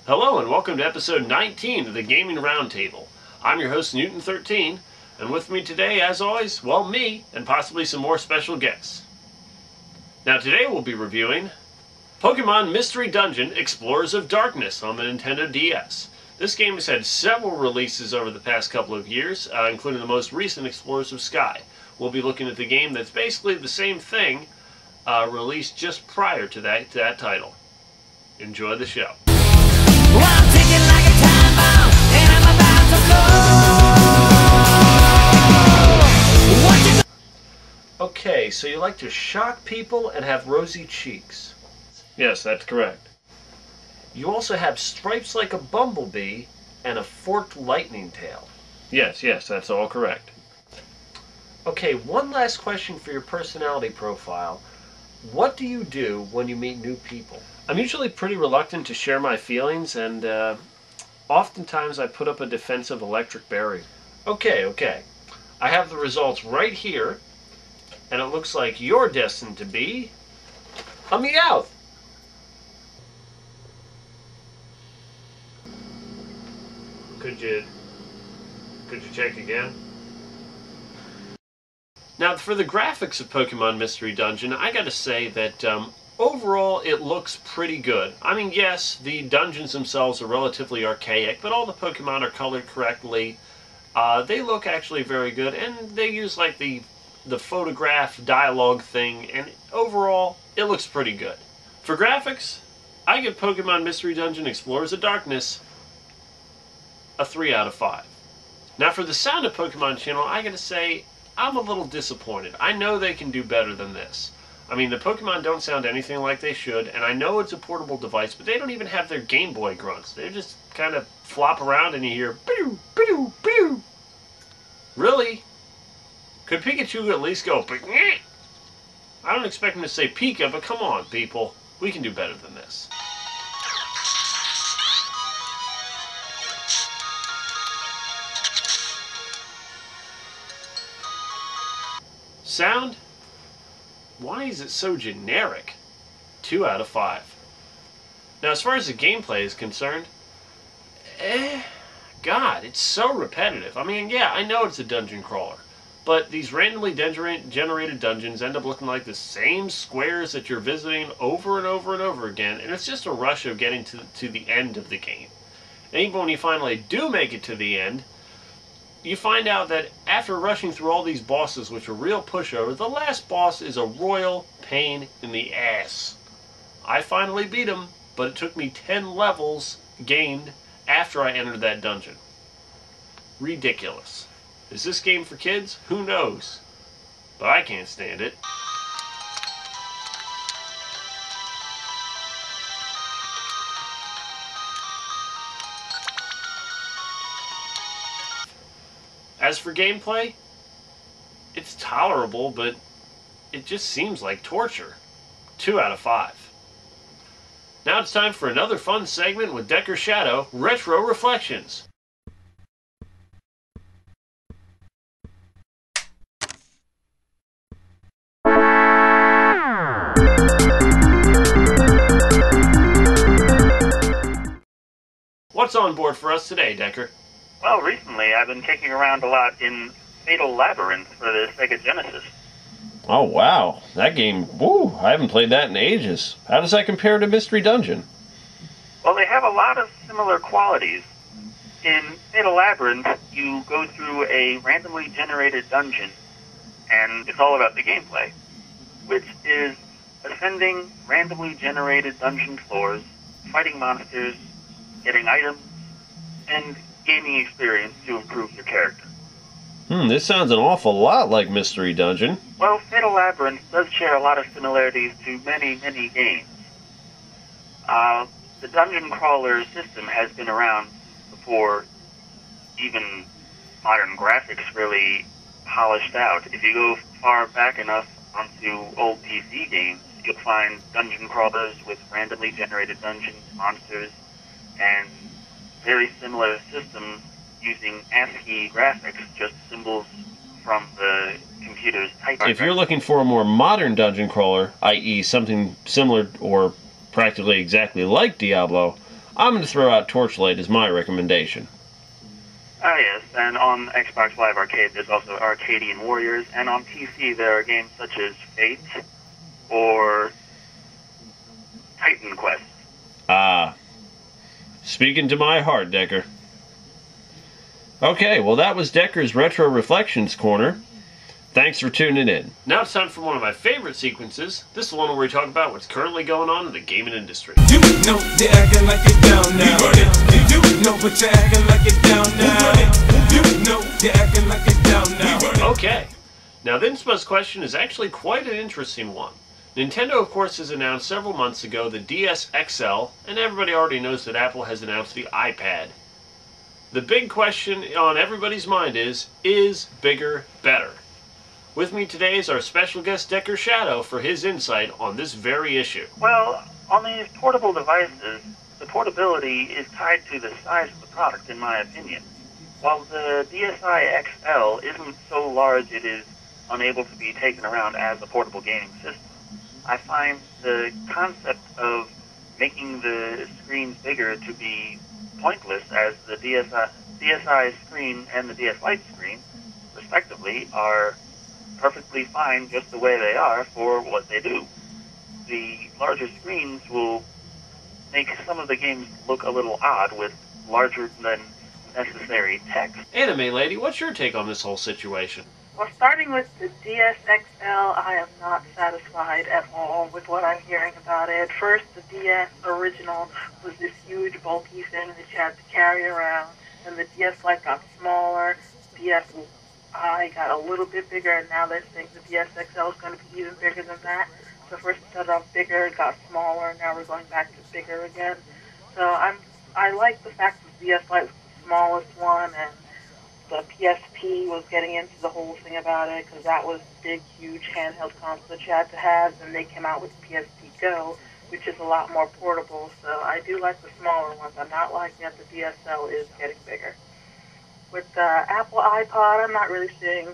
Hello and welcome to episode 19 of the Gaming Roundtable. I'm your host Newton13, and with me today, as always, well, me, and possibly some more special guests. Now today we'll be reviewing Pokemon Mystery Dungeon Explorers of Darkness on the Nintendo DS. This game has had several releases over the past couple of years, including the most recent Explorers of Sky. We'll be looking at the game that's basically the same thing, released just prior to that title. Enjoy the show. Well, I'm ticking like a time bomb, and I'm about to blow. Okay, so you like to shock people and have rosy cheeks. Yes, that's correct. You also have stripes like a bumblebee and a forked lightning tail. Yes, that's all correct. Okay, one last question for your personality profile. What do you do when you meet new people? I'm usually pretty reluctant to share my feelings, and oftentimes I put up a defensive electric barrier. Okay. I have the results right here, and it looks like you're destined to be a Meowth. Could you check again? Now, for the graphics of Pokemon Mystery Dungeon, I gotta say that overall it looks pretty good. I mean, yes, the dungeons themselves are relatively archaic, but all the Pokemon are colored correctly. They look actually very good, and they use like the photograph dialogue thing, and overall it looks pretty good. For graphics, I give Pokemon Mystery Dungeon Explorers of Darkness a 3 out of 5. Now, for the sound of Pokemon Channel, I gotta say, I'm a little disappointed. I know they can do better than this. I mean, the Pokemon don't sound anything like they should, and I know it's a portable device, but they don't even have their Game Boy grunts. They just kind of flop around and you hear, bidoo, bidoo, bidoo. Really? Could Pikachu at least go, Pikachu? I don't expect him to say Pika, but come on, people. We can do better than this. Sound? Why is it so generic? 2 out of 5. Now, as far as the gameplay is concerned, God, it's so repetitive. I mean, yeah, I know it's a dungeon crawler, but these randomly generated dungeons end up looking like the same squares that you're visiting over and over and over again, and it's just a rush of getting to the end of the game. And even when you finally do make it to the end, you find out that after rushing through all these bosses, which are real pushovers, the last boss is a royal pain in the ass. I finally beat him, but it took me 10 levels gained after I entered that dungeon. Ridiculous. Is this game for kids? Who knows? But I can't stand it. As for gameplay, it's tolerable, but it just seems like torture. 2 out of 5. Now it's time for another fun segment with Decker Shadow, Retro Reflections. What's on board for us today, Decker? Well, recently I've been kicking around a lot in Fatal Labyrinth for the Sega Genesis. Oh, wow. That game, woo, I haven't played that in ages. How does that compare to Mystery Dungeon? Well, they have a lot of similar qualities. In Fatal Labyrinth, you go through a randomly generated dungeon, and it's all about the gameplay, which is ascending randomly generated dungeon floors, fighting monsters, getting items, and gaining experience to improve your character. This sounds an awful lot like Mystery Dungeon. Well, Fatal Labyrinth does share a lot of similarities to many, many games. The dungeon crawler system has been around before even modern graphics really polished out. If you go far back enough onto old PC games, you'll find dungeon crawlers with randomly generated dungeons, monsters, and very similar systems using ASCII graphics, just symbols from the computer's typewriter. If you're looking for a more modern dungeon crawler, i.e. something similar or practically exactly like Diablo, I'm going to throw out Torchlight as my recommendation. Ah, yes, and on Xbox Live Arcade, there's also Arcadian Warriors, and on PC, there are games such as Fate or Titan Quest. Ah, speaking to my heart, Decker. Okay, well that was Decker's Retro Reflections Corner. Thanks for tuning in. Now it's time for one of my favorite sequences. This is the one where we talk about what's currently going on in the gaming industry. You know you're acting like it's down now. You know but you're acting like it's down now. You know you're acting like it's down now. Okay, now this month's question is actually quite an interesting one. Nintendo, of course, has announced several months ago the DS XL, and everybody already knows that Apple has announced the iPad. The big question on everybody's mind is bigger better? With me today is our special guest Decker Shadow for his insight on this very issue. Well, on these portable devices, the portability is tied to the size of the product, in my opinion. While the DSi XL isn't so large it is unable to be taken around as a portable gaming system, I find the concept of making the screens bigger to be pointless, as the DSi screen and the DS Lite screen, respectively, are perfectly fine just the way they are for what they do. The larger screens will make some of the games look a little odd with larger than necessary text. Anime Lady, what's your take on this whole situation? Well, starting with the DS XL, I am not satisfied at all with what I'm hearing about it. First, the DS original was this huge, bulky thing that you had to carry around, and the DS Lite got smaller, DSi got a little bit bigger, and now they're saying the DS XL is going to be even bigger than that. So first it started off bigger, it got smaller, and now we're going back to bigger again. So I like the fact that the DS Lite was the smallest one, and the PSP was getting into the whole thing about it, because that was the big, huge handheld console that you had to have, and they came out with the PSP Go, which is a lot more portable, so I do like the smaller ones. I'm not liking that the DSL is getting bigger. With the Apple iPod, I'm not really seeing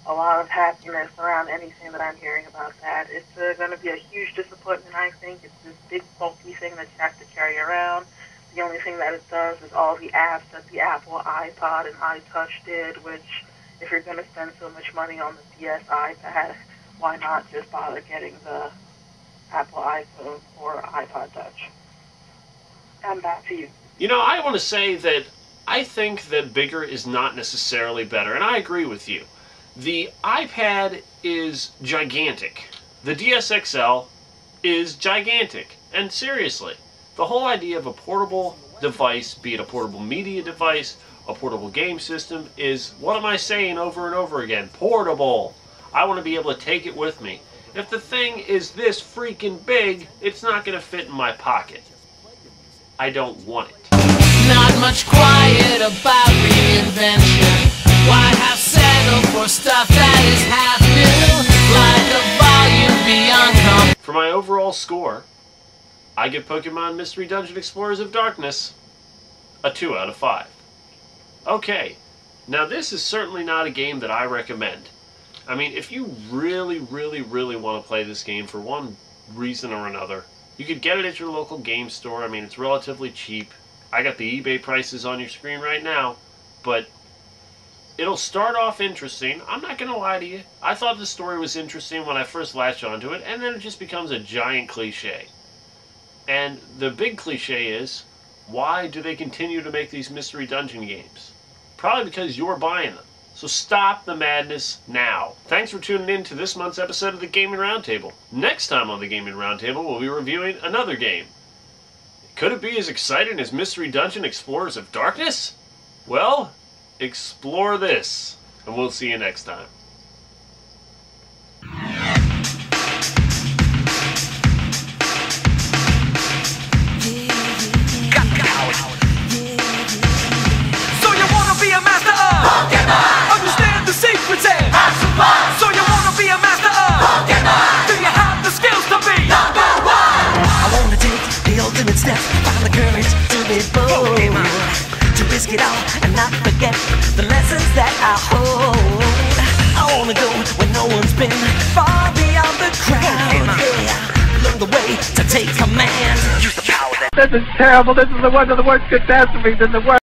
a lot of happiness around anything that I'm hearing about that. It's going to be a huge disappointment, I think. It's this big, bulky thing that you have to carry around. The only thing that it does is all the apps that the Apple iPod and iTouch did, which, if you're going to spend so much money on the DS iPad, why not just bother getting the Apple iPhone or iPod Touch? And back to you. You know, I want to say that I think that bigger is not necessarily better, and I agree with you. The iPad is gigantic. The DS XL is gigantic. And seriously, the whole idea of a portable device, be it a portable media device, a portable game system, is, what am I saying over and over again? Portable. I want to be able to take it with me. If the thing is this freaking big, it's not going to fit in my pocket. I don't want it. Not much quiet about reinvention. Why have settled for stuff that is half new, like a volume beyond For my overall score, I give Pokemon Mystery Dungeon Explorers of Darkness a 2 out of 5. Okay, now this is certainly not a game that I recommend. I mean, if you really, really, really want to play this game for one reason or another, you could get it at your local game store. I mean, it's relatively cheap. I got the eBay prices on your screen right now, but it'll start off interesting. I'm not going to lie to you. I thought the story was interesting when I first latched onto it, and then it just becomes a giant cliche. And the big cliche is, why do they continue to make these Mystery Dungeon games? Probably because you're buying them. So stop the madness now. Thanks for tuning in to this month's episode of the Gaming Roundtable. Next time on the Gaming Roundtable, we'll be reviewing another game. Could it be as exciting as Mystery Dungeon Explorers of Darkness? Well, explore this, and we'll see you next time. So you wanna be a master of Pokemon? Understand the secrets and have some fun. So you wanna be a master of Pokemon? Do you have the skills to be number one? I wanna take the ultimate step, find the courage to be bold, to risk it all and not forget the lessons that I hold. I wanna go where no one's been, far beyond the crowd. Yeah, learn the way to take command. Use the power that This is terrible. This is one of the worst catastrophes in the world.